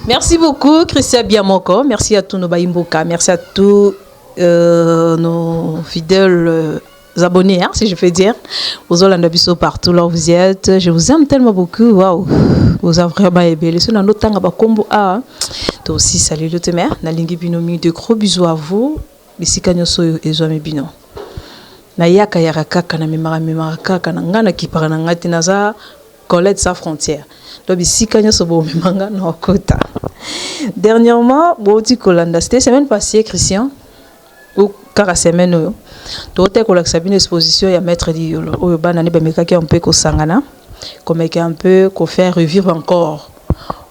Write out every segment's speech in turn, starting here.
Merci beaucoup, Christian Biamoko. Merci à tous nos Baimboka. Merci à tous nos fidèles abonnés, hein, si je peux dire. Aux Olandabiso partout là où vous êtes. Je vous aime tellement beaucoup. Waouh, vous avez vraiment aimé. Les sons notre temps combo A. Toi aussi, salut le témère. Nalingi binomi de gros bisous à vous. Bisika nyoso ezwami bino. Na yaka yarakaka na memara kaka na ngana kipara na ngati naza Colette sa frontière. Donc bisika nyoso bo memanga na kota. Dernièrement, Boti Kolanda, c'était semaine passée, Christian, ou car semaine, tu as une exposition à maître Diolo, ou banane bemeka qui un peu ko sangana, comme un peu ko faire revivre encore.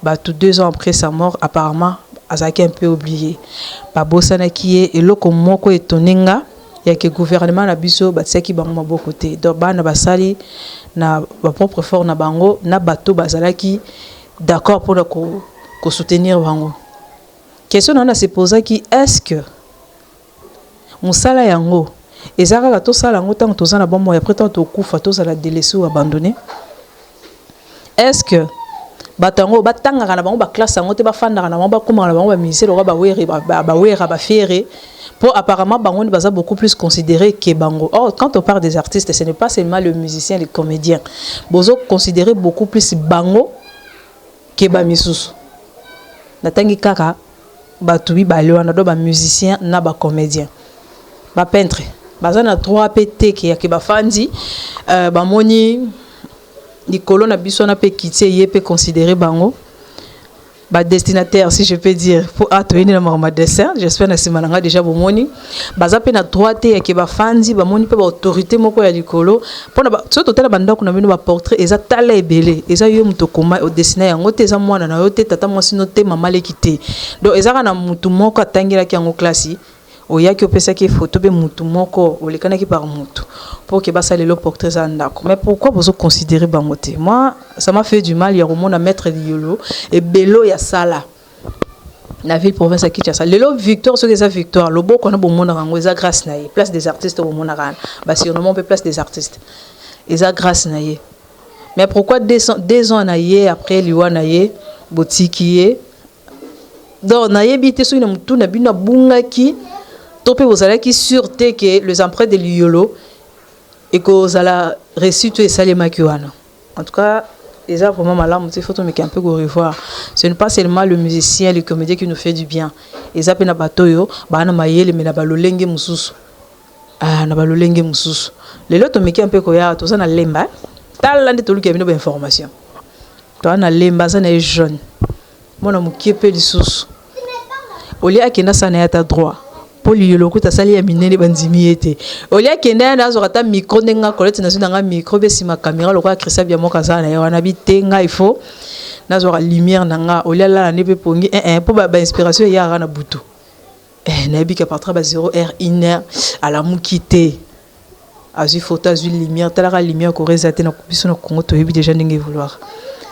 Bah tout 2 ans après sa mort, apparemment, Azaki un peu oublié. Bah bosana qui est et loko moko etoninga, il y a que gouvernement na biso ba tseki bango mabo côté. Donc bana basali na ba propre fort na bango na bateau bazalaki d'accord pour ko soutenir bango. Question on a se poser qui est-ce que musala yango ezaka ka to sala ngo tant tozana bon moi après tant to kufa to sala délaissé ou abandonné. Est-ce que batango batanga kana bango ba classe ngo te ba fanda kana bango ba komanga bango ba ministère ba were ba wera ba fiere pour apparemment bango ne baza beaucoup plus considéré que bango. Or quand on parle des artistes ce n'est pas seulement le musicien, le comédien. Bozo considéré beaucoup plus bango que ba misusu. Natangi kaka batubi balewana do ba musicien na ba comédien ba peintre bazana 3 pt ki ya ba fandi ba moni likolo na biso na pe kiti ye pe considérer bango ba destinataire si je peux dire pour atoyeni na ma dessin. J'espère na simananga déjà bo moni baza pe na 3 t ya ba fandi ba moni pe ba autorité moko ya likolo pona ba so total banda kuna bino ba portrait eza tala ebele eza yo muto koma au dessiner yango te eza mwana na yo te tata mwasi no te mama lekite donc eza na mutu moko atangira ki yango classe oya ki opesa ki photo be mutu moko olekana ki par mutu pour que basa le portrait za ndako. Mais pourquoi vous considérez bangote? Moi ça m'a fait du mal ya romona mettre Liolo et belo ya sala la ville province à Kinshasa. Lelo victoire sur les victoires le beau qu'on a bon mona rango eza grâce na ye place des artistes au mona ran ba si on peut place des artistes eza grâce na ye. Mais pourquoi 2 ans na ye après liwa na ye botiki ye donc na ye bité sur na mutu na bina bunga ki topé vous allez qui sûreté que les empreintes de Liolo et que vous allez reçu tout et ça les makiwana. En tout cas ils ont vraiment malade il faut mais un peu go revoir. Ce n'est pas seulement le musicien le comédien qui nous fait du bien. Ils appellent na batoyo ba na mayele mais na balolenge mususu na balolenge mususu les autres mais un peu koya tout ça na lemba talande to luki bino information to na lemba ça na jeune mona mukipe lisusu oli akenda sana ya ta droit Liolo kuta sali ya minene bandimi ete olia kenda na zo kata micro ndenga Colette na nga micro be sima caméra lokwa Christian Biamoko sana ya wana bitenga il faut na zo lumière nanga olia la ne pe pongi pour ba inspiration ya rana butu na bi ka partir ba 0 heure 1 heure à la mukité azu photo azu lumière tala lumière ko rezate na kubiso na Congo to yebi déjà ndenge vouloir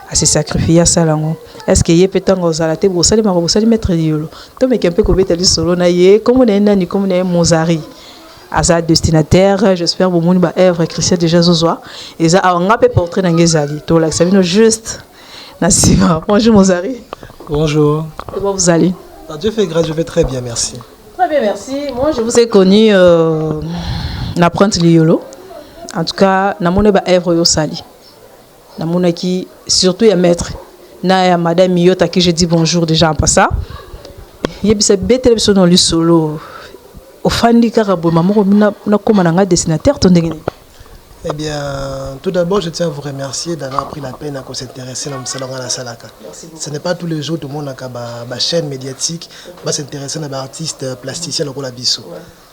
à se sacrifier à ça là. Est-ce que yé pétang aux alatés vous savez ma vous savez mettre Liolo to me kempe ko betali solo na yé comme on est nani comme on est Mozari à sa destinataire j'espère vous moni ba œuvre Christian déjà zozoa et ça on a peu portrait dans ngezali to la savino juste Nassima. Bonjour Mozari. Bonjour. Comment vous allez? Dieu fait grâce, je vais très bien, merci. Très bien, merci. Moi je vous ai connu n'apprendre Liolo. En tout cas, na moni ba œuvre yo sali. Na moni qui surtout ya maître na madame Miyota qui je dis bonjour déjà en passant. Yebisa bete biso dans le solo. Ofandi karabo maman na koma na dessinateur ton ndenge. Eh bien, tout d'abord, je tiens à vous remercier d'avoir pris la peine à s'intéresser dans le salon à la Salaka. Ce n'est pas tous les jours que tout le monde a une chaîne médiatique va s'intéresser à un artiste plasticien au Labisso.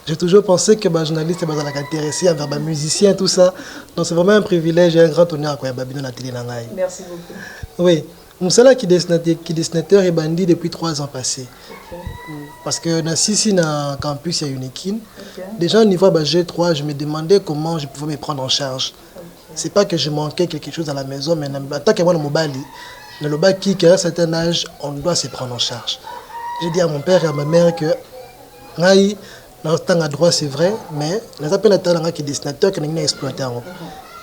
J'ai toujours pensé que les journalistes sont intéressés envers les musiciens, tout ça. Donc c'est vraiment un privilège et un grand honneur à Babino la télé. Merci beaucoup. Oui, Moussala qui est dessinateur et bandit depuis 3 ans passés. Parce que dans le campus, il y a une équipe. Déjà au niveau G3, je me demandais comment je pouvais me prendre en charge. C'est pas que je manquais quelque chose à la maison, mais en tant que moi, dans le bas qui à un certain âge, on doit se prendre en charge. J'ai dit à mon père et à ma mère que dans temps à droit, c'est vrai, mais les appels à talent qui est dessinateur qui n'est exploité.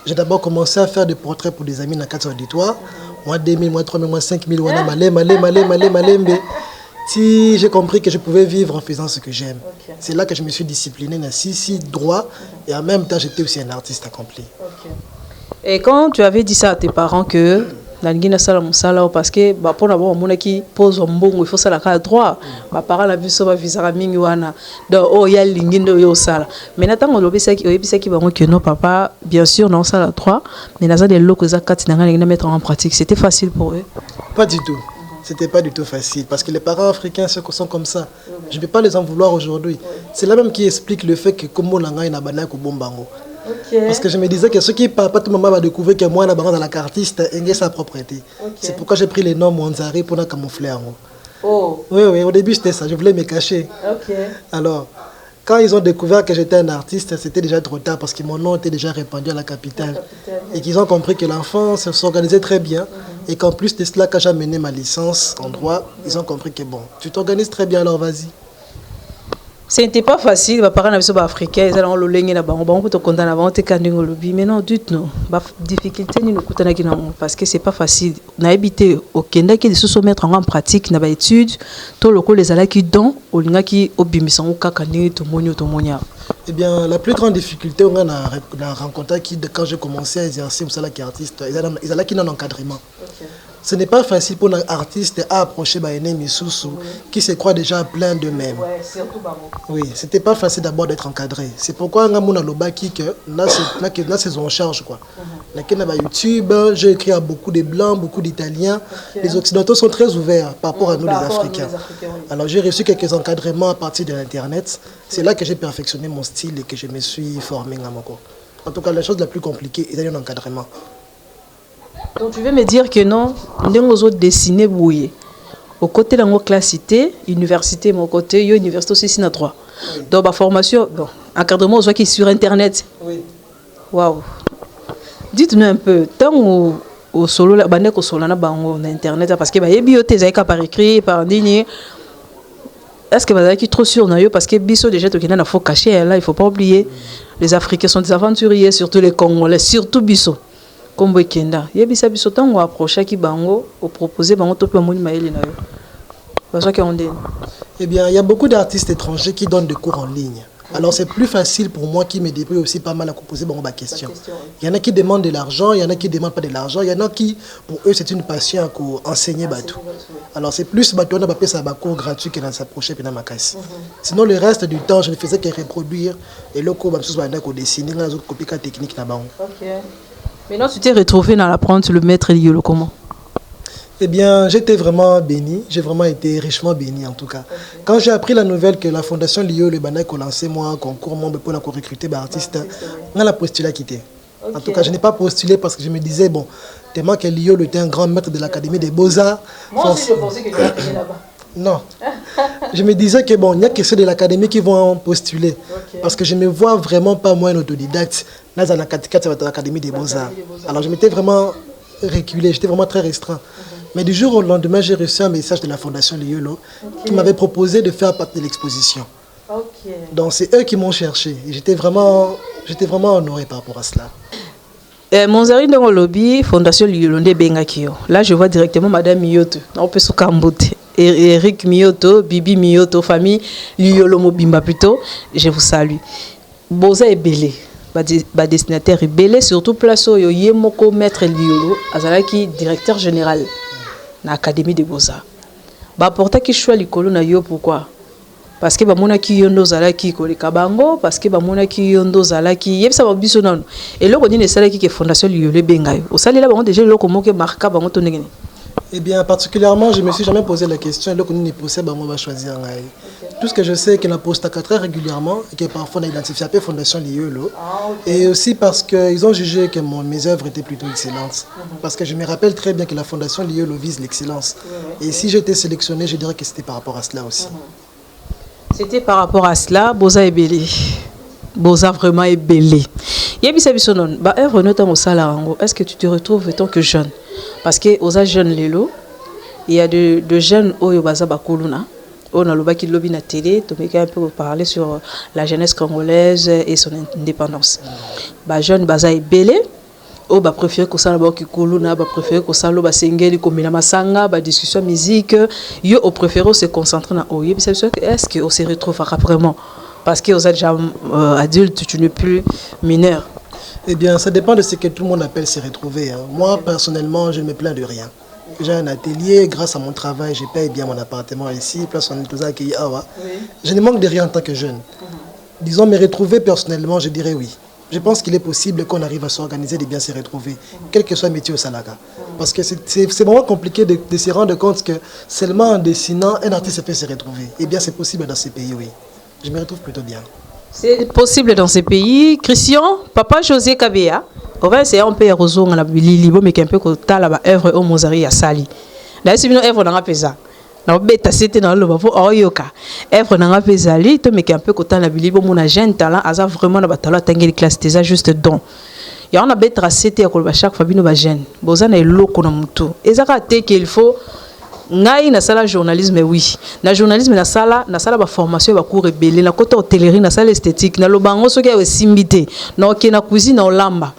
J'ai d'abord commencé à faire des portraits pour des amis dans 4 auditoires Moi 2000, moi 3000, moi 5000, moi malé. Si j'ai compris que je pouvais vivre en faisant ce que j'aime. Okay. C'est là que je me suis discipliné, si droit, et en même temps j'étais aussi un artiste accompli. Okay. Et quand tu avais dit ça à tes parents que Nangina sala musala parce que pour d'abord mon qui pose un bon il faut ça la droit ma parents la vu ça va visa mingi wana donc oh ya lingindo yo sala mais natanga lobisa qui bango que non papa bien sûr non ça la droit mais naza des locaux za kati nanga mettre en pratique c'était facile pour eux pas du tout. C'était pas du tout facile parce que les parents africains sont comme ça. Je ne vais pas les en vouloir aujourd'hui. C'est là même qui explique le fait que comme on a une abana ko bombango. Parce que je me disais que ceux qui papa tout maman va découvrir que moi dans la cartiste et sa propriété. C'est pourquoi j'ai pris les noms Monzari pour la camoufler. Oh. Oui, au début c'était ça, je voulais me cacher. Alors quand ils ont découvert que j'étais un artiste, c'était déjà trop tard parce que mon nom était déjà répandu à la capitale. Et qu'ils ont compris que l'enfant s'organisait très bien. Et qu'en plus de cela, quand j'ai mené ma licence en droit, ils ont compris que bon, tu t'organises très bien, alors vas-y. Ce n'était pas facile, les parents africains, ils ont mais non, du tout, difficulté parce que c'est pas facile. On a habité au Kenya qui se mettre en pratique, dans études, tout le coup les ala qui donnent, au linga qui obimisan au kakani, tout monia. Eh bien, la plus grande difficulté, on a rencontré quand j'ai commencé à exercer qui est artiste, ils allaient qui dans l'encadrement. Ce n'est pas facile pour un artiste à approcher Baéné Missoussou qui se croit déjà plein d'eux-mêmes. Oui, c'était pas facile d'abord d'être encadré. C'est pourquoi on a mon alobaki que là c'est en charge quoi. Là YouTube, j'ai écrit à beaucoup de blancs, beaucoup d'italiens. Les occidentaux sont très ouverts par rapport à nous les Africains. Alors j'ai reçu quelques encadrements à partir de l'internet. C'est là que j'ai perfectionné mon style et que je me suis formé à mon corps. En tout cas, la chose la plus compliquée est un encadrement. Donc tu veux me dire que non, nous avons dessiné bouillé. Au côté de la classité, université, mon côté, il y a université aussi sinon 3. Donc ma formation, bon, encadrement qui est sur internet. Oui. Waouh. Dites-nous un peu, tant au solo la bande au solo na bango na internet parce que bah y bioté zaika par écrit par ligne. Est-ce que vous êtes trop sûr parce que biso déjà tout qui n'a faut cacher là, il faut pas oublier. Les Africains sont des aventuriers, surtout les Congolais, surtout biso. Comme Kenda, il y a des gens qui ont approché qui bango, ont proposé bango tout le monde maïli na yo. Parce que on dit. Eh bien, il y a beaucoup d'artistes étrangers qui donnent des cours en ligne. Alors c'est plus facile pour moi qui me débrouille aussi pas mal à poser ma question. Il y en a qui demandent de l'argent, il y en a qui ne demandent pas de l'argent, il y en a qui, pour eux, c'est une passion pour enseigner bateau. Alors c'est plus bateau, on a pas ça cours gratuit que dans s'approcher et dans ma caisse. Sinon le reste du temps, je ne faisais que reproduire et le cours, je vais dessiner les autres copies techniques là-bas. Maintenant, tu t'es retrouvé dans l'apprendre le maître Liolo comment? Eh bien, j'étais vraiment béni, j'ai vraiment été richement béni en tout cas. Quand j'ai appris la nouvelle que la fondation Liolo a lancé moi un concours pour recruter des artistes, on a postulé à quitter. En tout cas, je n'ai pas postulé parce que je me disais, bon, tellement que Liolo était un grand maître de l'Académie des Beaux-Arts. Moi aussi, je pensais que tu étais là-bas. Non. Je me disais que bon, il n'y a que ceux de l'académie qui vont postuler. Parce que je ne me vois vraiment pas moi un autodidacte dans l'Académie des Beaux-Arts. Alors je m'étais vraiment reculé, j'étais vraiment très restreint. Mais du jour au lendemain, j'ai reçu un message de la Fondation Liolo qui m'avait proposé de faire partie de l'exposition. Donc c'est eux qui m'ont cherché. Et j'étais vraiment honoré par rapport à cela. Monzari dans le lobby, Fondation Liolo de Bengakio. Là, je vois directement Madame Miyoto. On peut se camboter. Eric Miyoto, Bibi Miyoto, famille Liolo Mobimba plutôt. Je vous salue. Boza est belé. Ba dessinateur est belé, surtout place où Yemoko maître Liolo, azalaki directeur général na Académie des Beaux-Arts. Ba porta ki choix likolo na yo pourquoi? Parce que ba mona ki yondo zalaki ko le kabango, parce que ba mona ki yondo zalaki yebisa ba biso nanu. Et loko ni ne salaki ke Fondation Liolo bengayo. O sali la bango déjà loko moke marka bango to ngene. Eh bien, particulièrement, je ne me suis jamais posé la question. On va choisir. Tout ce que je sais, qu'il a posté très régulièrement et que parfois on a identifié la Fondation Liolo. Et aussi parce qu'ils ont jugé que mes œuvres étaient plutôt excellentes. Parce que je me rappelle très bien que la Fondation Liolo vise l'excellence. Et si j'étais sélectionné, je dirais que c'était par rapport à cela aussi. C'était par rapport à cela, Boza est belé. Boza vraiment est belé. Est-ce que tu te retrouves en tant que jeune? Parce que aux jeunes lélo, il y a de jeunes Oyobaza Bakuluna, on a le qui lobby na télé, donc un peu parler sur la jeunesse congolaise et son indépendance. Ba jeune Baza est belé, oh bah préféré que ça là-bas qui couluna bah préféré que ça là bah singeli comme la masanga bah discussion musique yo au préféré se concentrer na oh c'est sûr que est-ce que on se retrouvera vraiment parce que vous êtes déjà adulte, tu n'es plus mineur. Eh bien, ça dépend de ce que tout le monde appelle se retrouver. Moi, personnellement, je ne me plains de rien. J'ai un atelier, grâce à mon travail, je paye bien mon appartement ici, place on est tous accueillis. Je ne manque de rien en tant que jeune. Disons, me retrouver personnellement, je dirais oui. Je pense qu'il est possible qu'on arrive à s'organiser et de bien se retrouver, quel que soit le métier au Salaka. Parce que c'est vraiment compliqué de se rendre compte que seulement en dessinant, un artiste peut se retrouver. Eh bien, c'est possible dans ces pays, oui. Je me retrouve plutôt bien. C'est possible dans ces pays. Christian, papa José Kabea, on va essayer un peu de rejoindre la Libo, mais un peu que tu as l'œuvre au Mozari à Sali. Là, c'est une œuvre dans la pesa. Na beta c'était dans le bavo oyoka. Œuvre dans la pesa li, to mais un peu que tu as la Libo, mon agent talent, asa vraiment na batalo tangeli classe déjà juste don. Ya on a betra c'était à chaque fois bino ba jeune. Bozana eloko na mutu. Ezaka te qu'il faut ngai na sala journalisme oui na journalisme na sala ba formation ba cours rebelle na côté hôtellerie na sala esthétique na lobango soki ya simbité na ok na cuisine na olamba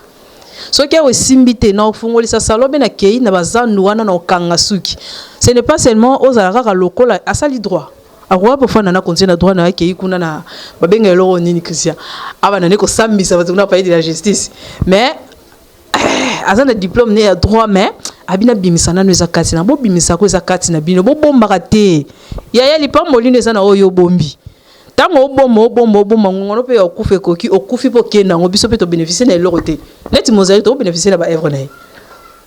soki ya simbité na ofungolisa salobe na kei na bazandu wana na okanga suki ce n'est pas seulement aux alaka lokola asali droit awa po fana na continuer na droit na kei kuna na babenga eloko nini Christian aba na neko sambisa bato na pays de la justice mais azana diplôme né à droit mais abina bimisana no ezakati na bo bimisa ko ezakati na bino bo bomba te ya lipa molino ezana oyo bombi tango bomba ngono pe okufe koki okufi po kenda ngo biso pe to bénéficier na eloko te neti Mozari to bénéficier na ba œuvre na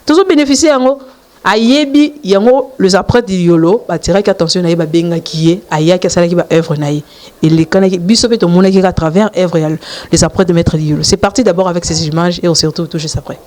to bénéficier yango ayebi yango les après de yolo ba tirer attention na ba benga kié aya ka sala ki ba œuvre na et les kana biso pe to mona ki à travers œuvre les après de maître yolo c'est parti d'abord avec ces images et on se retrouve tout juste après.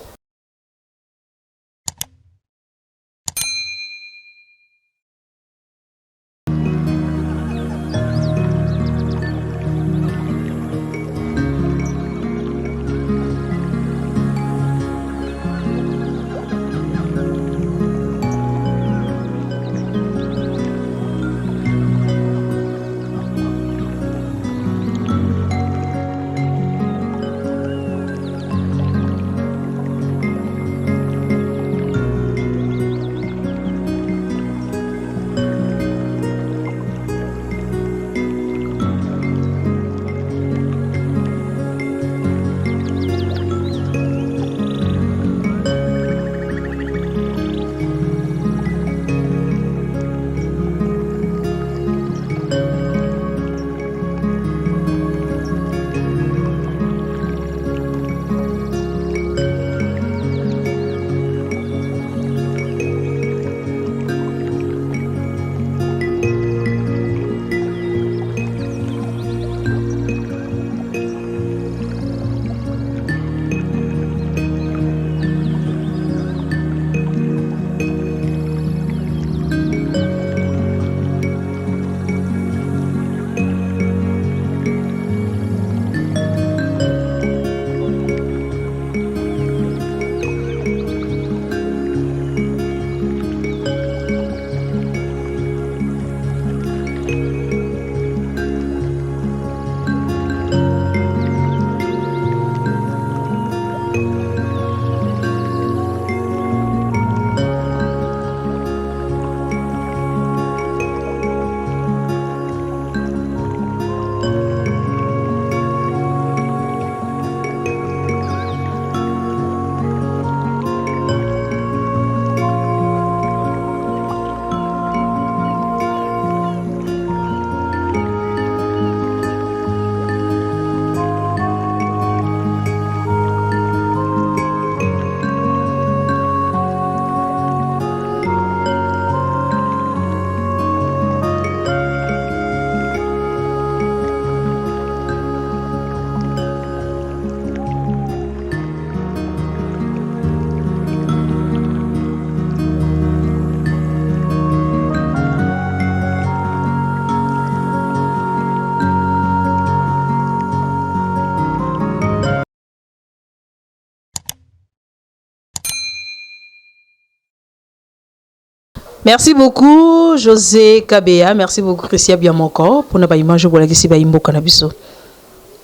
Merci beaucoup José Kabea, merci beaucoup Christian Biamoko pour na ba image pour la kisi ba imbo kana biso.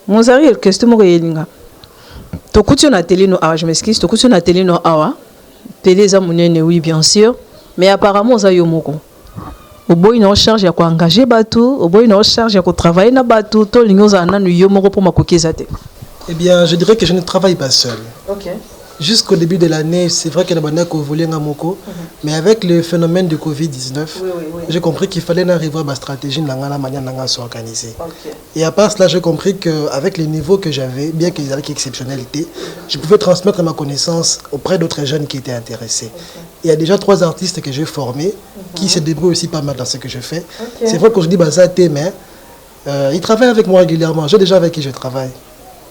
Mozari el question mo yelinga. Tokuti na télé no awa, je m'excuse, tokuti na télé no awa. Télé za munene oui bien sûr, mais apparemment za yo moko. Au boy na charge ya ko engager bateau, au boy na charge ya ko travailler na bateau, to lingo za na yo moko pour makokiza te. Eh bien, je dirais que je ne travaille pas seul. OK. Jusqu'au début de l'année, c'est vrai que la volé Moko, mais avec le phénomène du Covid-19, j'ai compris qu'il fallait arriver à ma stratégie de la manière de s'organiser. Et à part cela, j'ai compris qu'avec les niveaux que j'avais, bien qu'ils avaient exceptionnalité, je pouvais transmettre ma connaissance auprès d'autres jeunes qui étaient intéressés. Il y a déjà 3 artistes que j'ai formés qui se débrouillent aussi pas mal dans ce que je fais. C'est vrai que je dis ça, mais ils travaillent avec moi régulièrement. J'ai déjà avec qui je travaille.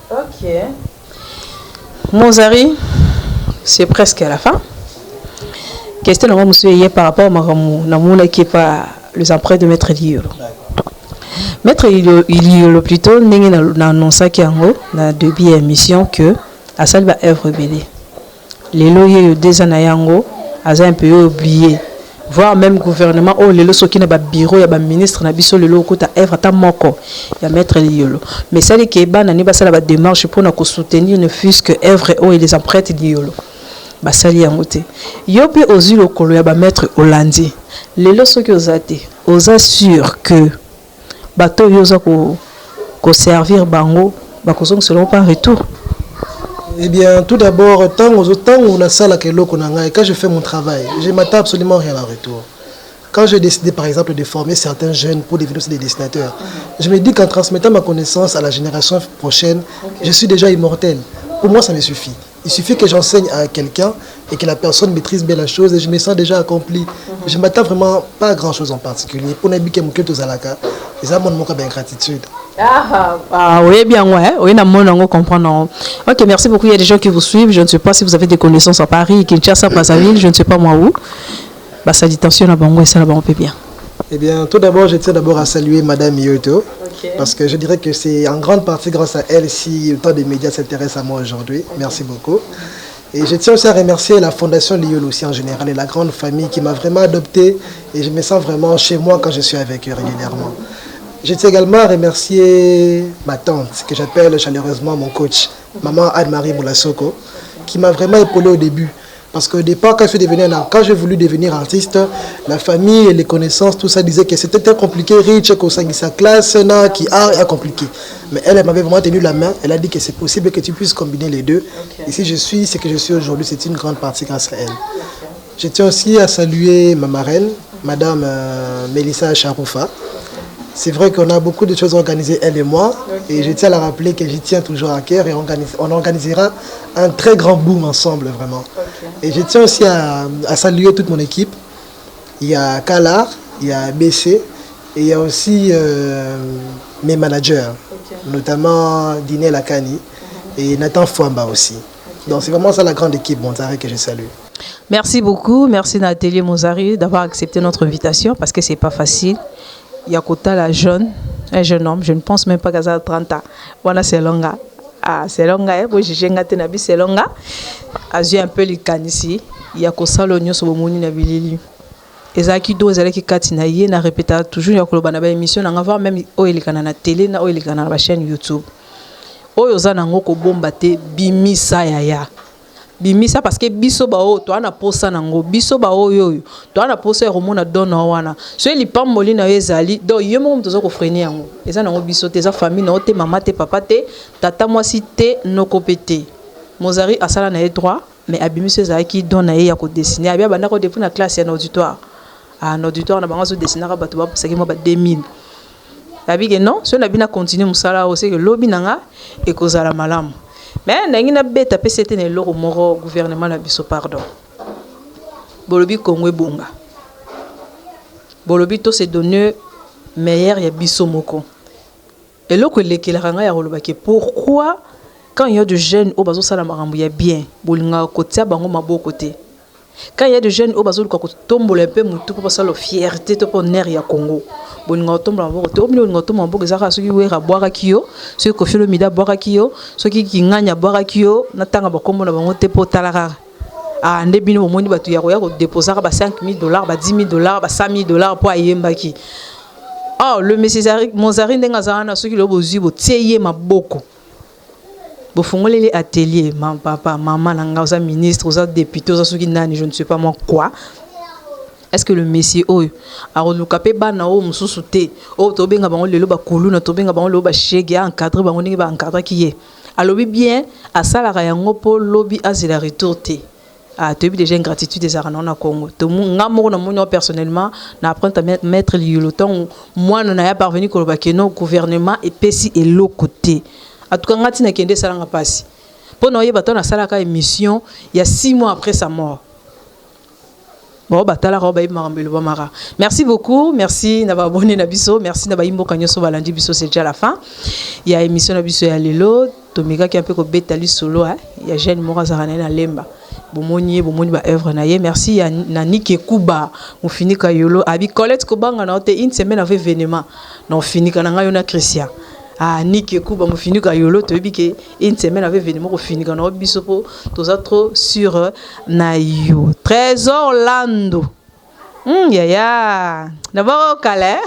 OK. Mozari, c'est presque à la fin. Question de moi, par rapport à Namouna qui est pas les emprunts de Maître Liolo. Maître Liolo plutôt, n'a annoncé qu'il y a un début émission que à ça va œuvre belé. Les loyers des anayango, a un peu oublié. Voire même gouvernement, oh les lois qui n'a pas bureau, il y a un ministre, n'a biso le lot côté œuvre ta moko, il y a Maître Liolo. Mais ça les Kéba n'a pas ça la démarche pour nous soutenir ne fût-ce que œuvre oh et les emprunts Liolo. Bah ça li amoté. Yobi ozu le colo ya ba Maître Hollandi. Les lois qui os até, os assure que bateau yoza ko servir bango, ba ko selon pas retour. Eh bien, tout d'abord, tant on a ça là que l'eau qu'on a, et quand je fais mon travail, je ne m'attends absolument rien en retour. Quand j'ai décidé, par exemple, de former certains jeunes pour devenir aussi des dessinateurs, je me dis qu'en transmettant ma connaissance à la génération prochaine, je suis déjà immortel. Pour moi, ça me suffit. Il suffit que j'enseigne à quelqu'un et que la personne maîtrise bien la chose et je me sens déjà accompli. Je ne m'attends vraiment pas à grand-chose en particulier. Pour n'habiter que mon cœur aux alaka, et ça montre mon gratitude. Oui, bien, ouais. Oui, on comprend. Ok, merci beaucoup. Il y a des gens qui vous suivent. Je ne sais pas si vous avez des connaissances à Paris, Kinshasa, Brazzaville, je ne sais pas moi où. Bah, ça dit attention à Bango et ça là-bas, on peut bien. Eh bien, tout d'abord, je tiens d'abord à saluer Madame Yoto, parce que je dirais que c'est en grande partie grâce à elle si autant de médias s'intéressent à moi aujourd'hui. Merci beaucoup. Et je tiens aussi à remercier la Fondation Liolo aussi en général et la grande famille qui m'a vraiment adopté et je me sens vraiment chez moi quand je suis avec eux régulièrement. Je tiens également à remercier ma tante, que j'appelle chaleureusement mon coach, maman Anne-Marie Moulassoko, qui m'a vraiment épaulé au début. Parce qu'au départ, quand j'ai voulu devenir artiste, la famille et les connaissances, tout ça disait que c'était très compliqué, riche, que sa classe, qui est compliqué. Mais elle m'avait vraiment tenu la main, elle a dit que c'est possible que tu puisses combiner les deux. Et si je suis ce que je suis aujourd'hui, c'est une grande partie grâce à elle. Je tiens aussi à saluer ma marraine, Madame Mélissa Charoufa. C'est vrai qu'on a beaucoup de choses organisées, elle et moi, et je tiens à la rappeler que j'y tiens toujours à cœur et on organisera un très grand boom ensemble, vraiment. Et je tiens aussi à saluer toute mon équipe. Il y a Kalar, il y a BC, et il y a aussi mes managers, notamment Diné Lakani et Nathan Fouamba aussi. Donc c'est vraiment ça la grande équipe Mozari que je salue. Merci beaucoup, merci Nathalie Mozari d'avoir accepté notre invitation parce que c'est pas facile. Il y a Kota la jeune, un jeune homme, je ne pense même pas qu'à 30 ans. Voilà, c'est longa. Ah, c'est longa, moi j'ai Nabi, c'est longa. Azu un peu les cannes ici. Il y a Kosa l'oignon sur le monde na bilili. Et ça qui doit aller qui katina yé na répéter toujours il y a kolobana ba émission na voir même o elikana na télé na o elikana na chaîne YouTube. O yoza na ngoko bomba te bimisa ya. Bimisa parce que biso ba o to ana posa nango biso ba o yo to ana posa romona dona wana so eli pamboli na ezali do yemo mtozo ko freiner yango eza nango biso te za famille na te mama te papa te tata mwasi te noko pete Mozari asala na droit mais abimiso za ki dona ya ko dessiner abia banda ko depuis na classe ya auditoire na auditoire na bango so dessiner ka bato ba posaki mo ba 2000 abige non so na bina continuer musala o c'est que lobi nanga e kozala malamu. Mais n'engina beta PCT ne loro moro gouvernement la biso pardon. Bolobi Kongwe bonga. Bolobi to se donner meilleur ya biso moko. Et loko lekelanga ya roloba ke pourquoi quand il y a de jeunes au bazo sala marambo ya bien, bolinga kotia bango maboko te. Quand il y a des jeunes au bazo ko tombola un peu mutu pour passer la fierté to pour nerf ya Congo. Bolinga tombola maboko te, omilo linga tombola maboko zaka soki wera boira kiyo, soki ko filo mida boira kiyo, soki kinganya boira kiyo, na tanga bakombo na bango te po talara. Ah ndebino momoni batu ya ko déposer ba $5,000, ba $10,000, ba $100,000 pour ayembaki. Oh le Mozari ndenga zana soki lo bozi bo tieye maboko. bofongoli les ateliers papa maman nanga oza ministre oza député oza soki nani je ne sais pas moi quoi. Est-ce que le Messie oyo aroluka pe bana o mususu te o to benga bango lelo ba kuluna to benga bango lelo ba shege encadrer bango ndenge ba encadrer ki ye alobi bien asalaka yango po lobi azela retour te. Ah, tu as déjà une gratitude des arnaques na Congo. Tout moi personnellement, n'apprendre à mettre le temps. Moi, on a parvenu que le gouvernement est pessi et l'autre côté. En tout cas, on a dit que ça n'a pas passé. Pour nous, il y a une émission il y a 6 mois après sa mort. Merci beaucoup, merci d'avoir abonné Nabiso, merci d'avoir imbo kanyoso balandi biso, c'est déjà la fin. Il y a émission Nabiso ya lelo, Tomega qui un peu ko betali solo, il y a Jeanne Morazarane na lemba. Bomoni ba œuvre na ye, merci ya Nani Kuba, on finit ka yolo, abi Colette Kobanga na ote une semaine avec événement. Non fini ka nga yona Christian. Ah Niki Kuba mo fini ka yolo to bi ke une semaine avec événement ko fini ka na biso po toza trop sur na yo. Trésor Lando. D'abord, Calais.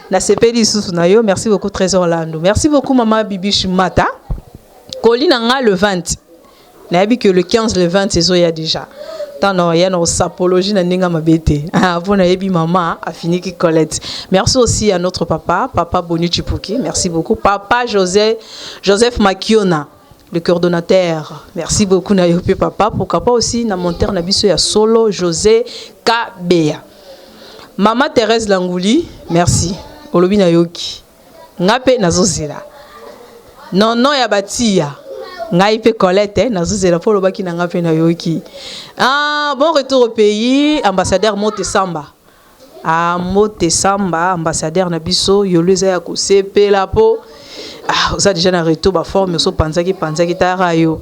Na sepeli sous na yo. Merci beaucoup, Trésor Lando. Merci beaucoup, Maman Bibi Chimata. Colline nga le 20. Na que le 15, le 20, c'est ça, il y a déjà. Il y a une sapologie na ninga mabete. Bon, na yebi maman a fini qui Colette. Merci aussi à notre papa, Papa Boni Chipuki. Merci beaucoup. Papa Joseph Makiona, le coordonnateur. Merci beaucoup na yopi papa. Pourquoi pas aussi na monteur na biso ya solo José Kabea. Maman Thérèse Langouli, merci. Olobi na yoki. Ngape nazozela. Non ya batia. Ngai pe Colette nazozela pour lobaki na ngape na yoki. Ah, bon retour au pays, ambassadeur Motesamba. Ah, Motesamba, ambassadeur na biso yoleza ya ko sepela po. Ah, ça déjà na retour ba forme so panzaki tarayo.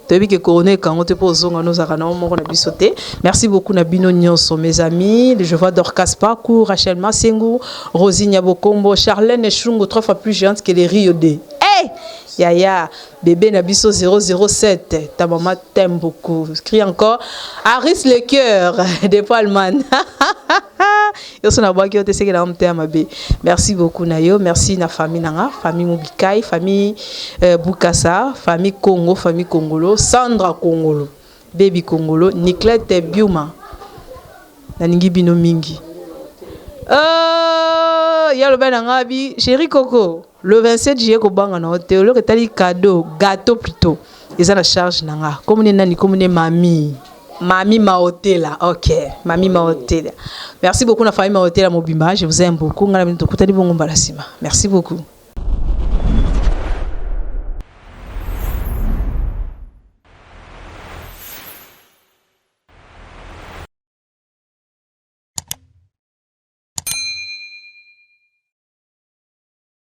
Tebi ke corona kango te po zonga no zakana mo na bisoté. Merci beaucoup na bino nyonso mes amis, je vois Dorcas Pakou, Rachel Masengu, Rosine Bokombo, Charlène Chungo 3 fois plus géante que les Rio de. Hey! Yaya, bébé Nabiso 007, ta maman t'aime beaucoup. Crie encore, Aris le cœur de Palman. Merci beaucoup Nayo, merci na famille Nanga, famille Mubikai, famille Bukasa, famille Congo, famille Congolo, Sandra Congolo, baby Congolo, Nicolette Biuma, Naningi Bino Mingi. Ya le ben Angabi, chéri Coco. Le 27 juillet, Kobanga na hôtel, le tali cadeau, gâteau plutôt. Ils ont la charge nanga. Comme on est nani, comme on est mamie. Mamie Maotela, ok. Mamie Maotela. Merci beaucoup, la famille Maotela Mobimba. Je vous aime beaucoup. Merci beaucoup.